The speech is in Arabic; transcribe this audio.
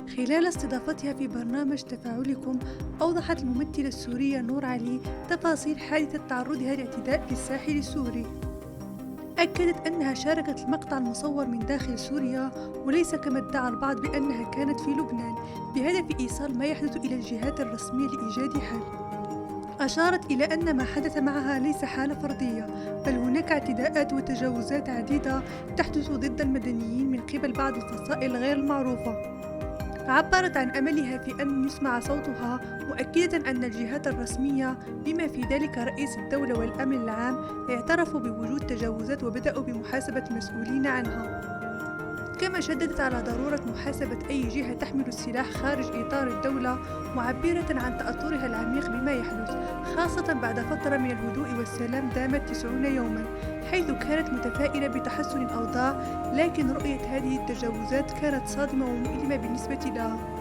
خلال استضافتها في برنامج تفاعلكم، أوضحت الممثلة السورية نور علي تفاصيل حادثة تعرضها لاعتداء في الساحل السوري. أكدت أنها شاركت المقطع المصور من داخل سوريا، وليس كما ادعى البعض بأنها كانت في لبنان، بهدف إيصال ما يحدث إلى الجهات الرسمية لإيجاد حل. أشارت إلى أن ما حدث معها ليس حالة فردية، بل هناك اعتداءات وتجاوزات عديدة تحدث ضد المدنيين من قبل بعض الفصائل غير المعروفة. عبرت عن أملها في أن يسمع صوتها، مؤكدة أن الجهات الرسمية بما في ذلك رئيس الدولة والأمن العام اعترفوا بوجود تجاوزات وبدأوا بمحاسبة المسؤولين عنها. كما شددت على ضرورة محاسبة أي جهة تحمل السلاح خارج إطار الدولة، معبرة عن تأثرها العميق بما يحدث، خاصة بعد فترة من الهدوء والسلام دامت 90 يوما، حيث كانت متفائلة بتحسن الأوضاع، لكن رؤية هذه التجاوزات كانت صادمة ومؤلمة بالنسبة لها.